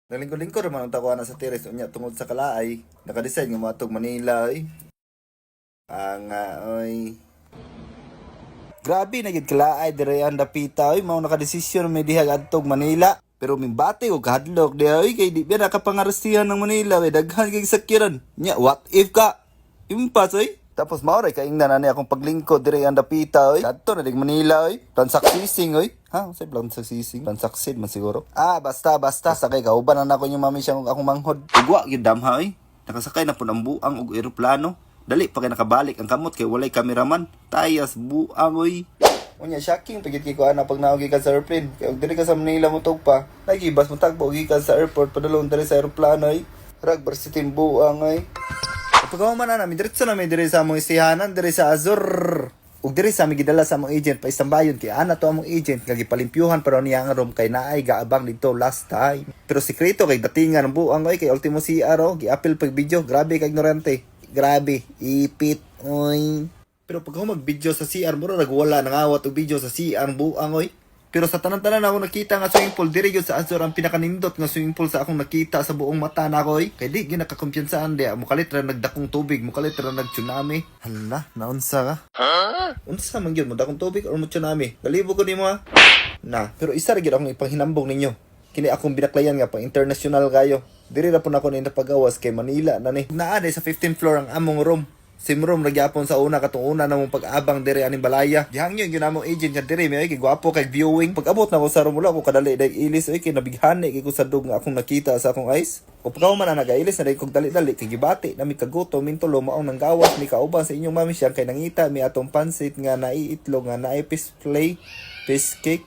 Nalingkod-lingkod naman ang takuan sa teres unya tungod sa kalaay. Nakadesign nga matog Manila ay. Oy. Grabe na gid kalaay dire ang dapita oy mao nakadesisyon may diha adtog Manila. Pero mimbati og hadlok di oy kay di ba nakapangarestihan ng Manila way daghan kay sakyaran. Nya what if ka? Impas oy. Tapos maoray kaingnan na akong paglingkod dire ang dapita oy. Kadto na dig Manila oy. Transaksising oy. Ha, say transaksising. Transaksid man siguro. Basta sakay kauban na ako yung mami siya akong manghod. Ugwa gyud damha oy. Nakasakay na pud ang buang og eroplano. Dali pa kay nakabalik ang kamot kay walay kameraman. Tayas buang oy. Unya shocking pagit kay ko ana pag naogi ka sa airplane. Kay og diri ka sa Manila mo tugpa. Nagibas mo tagbo gikan sa airport padulong diri sa eroplano oy. Rag barsitin buang oy. Pagkaman na namin, diretso namin diri sa among istihanan, diri sa Azur. Ug diri sa aming gidala sa among agent, pa istambayon kay ana to among agent, nga gipalimpyuhan pero niya ang room kay naay gaabang dito last time. Pero sekreto kay datingan ang buang oy kay ultimo CR giapil pag video, grabe kay ignorante. Grabe, ipit oy. Pero pag ako mag-video sa CR mo nagwala nangawat og video sa CR buang oy. Pero sa tanan-tanan ako nakita nga swimming pool diri gyud sa Azur ang pinakanindot nga swimming pool sa akong nakita sa buong mata na ko kay di gyud nakakumpiyansaan di mukalit ra nagdakong tubig mukalit ra nag-tsunami. Hala naunsa ka? Unsa man gyud mo dakong tubig or mo tsunami? Galibo ko nimo ha. Na, pero isa ra gyud akong ipanghinambong ninyo. Kini akong binaklayan nga pang international kayo. Diri ra pud ako ni napagawas kay Manila na ni. Naa sa 15th floor ang among room. Simrom nagyapon sa una katong una namong pag-abang dire aning balaya. Gihangyo gyud namong agent nga dire may kay gwapo kay viewing. Pag-abot na ko sa room wala ko kadali dag ilis kay nabighani kay ko sa dug nga akong nakita sa akong eyes. O pagkaw man na nagailis na kog dali-dali kay gibati na mi kaguto mintulo mao nang gawas mi kauban sa inyong mami siya kay nangita mi atong pansit nga naiitlog nga naay fish cake.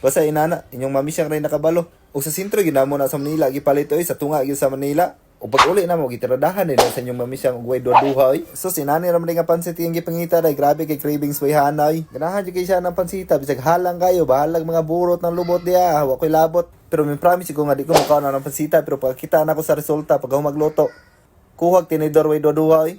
Basta inana inyong mami siya ray nakabalo. O sa sentro ginamo na sa Manila gipalit oy sa tunga gyud sa Manila. O pag uli na mo gitiradahan nila sa inyong mami siyang ugway duha oy. So sinani ra man nga pansit yung gipangita dai grabe kay cravings way hanay. Ganahan jud kay siya ng pansita bisag halang kayo bahalag mga burot ng lubot diya wa koy labot. Pero mi promise ko nga di ko makaon na ng pansita pero pag kita na ko sa resulta pag ako magluto kuhag tinidor way duha oy.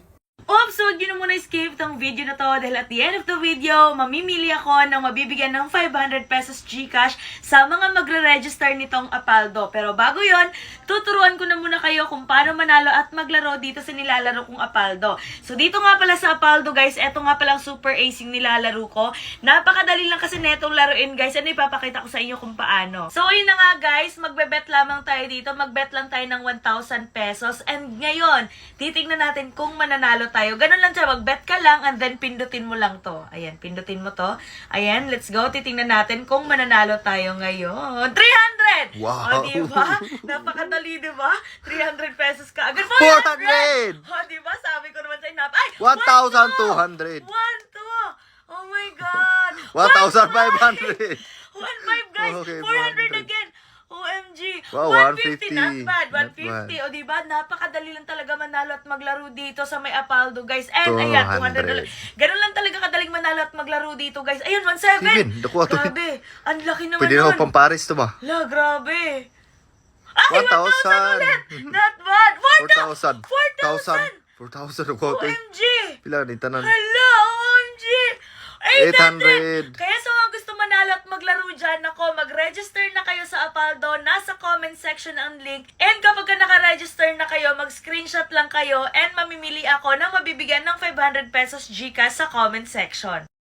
Oops! So, huwag nyo na muna escape tong video na to dahil at the end of the video, mamimili ako ng mabibigyan ng 500 pesos GCash sa mga magre-register nitong Apaldo. Pero bago yon, tuturuan ko na muna kayo kung paano manalo at maglaro dito sa nilalaro kong Apaldo. So, dito nga pala sa Apaldo, guys, eto nga palang super acing nilalaro ko. Napakadali lang kasi netong laruin, guys. Ano ipapakita ko sa inyo kung paano. So, ayun na nga, guys. Magbe-bet lamang tayo dito. Mag-bet lang tayo ng 1,000 pesos. And ngayon, titignan natin kung mananalo tayo. Ganun lang siya, mag-bet ka lang and then pindutin mo lang to. Ayan, pindutin mo to. Ayan, let's go. Titingnan natin kung mananalo tayo ngayon. 300! Wow! O, diba? Napakadali, diba? 300 pesos ka. Agad 400! O, diba? Sabi ko naman sa'yo, ay! 1,200! 1,200! Oh my God! 1,500! 1,500, guys! Okay, 400 again! OMG! Wow, 150, not bad. 150. O, diba? Napakadali lang talaga manalo at maglaro dito sa may Apaldo, guys. And, ayan, 200. Ganun lang talaga kadaling manalo at maglaro dito, guys. Ayun, 1,700. Grabe. Ang laki naman Pwede nun. na pang Paris to ba? La, grabe. Ay, 1,000 ulit. 1,000. Not bad. 4,000. 4,000 ang kote. OMG. Pila ni tanan? Hala, OMG. 800. Kaya sa mga gusto manalo at maglaro dyan, ako, mag-register na kayo sa Apaldo. Nasa comment section ang link. And kapag ka naka-register na kayo, mag-screenshot lang kayo and mamimili ako na mabibigyan ng 500 pesos GCash sa comment section.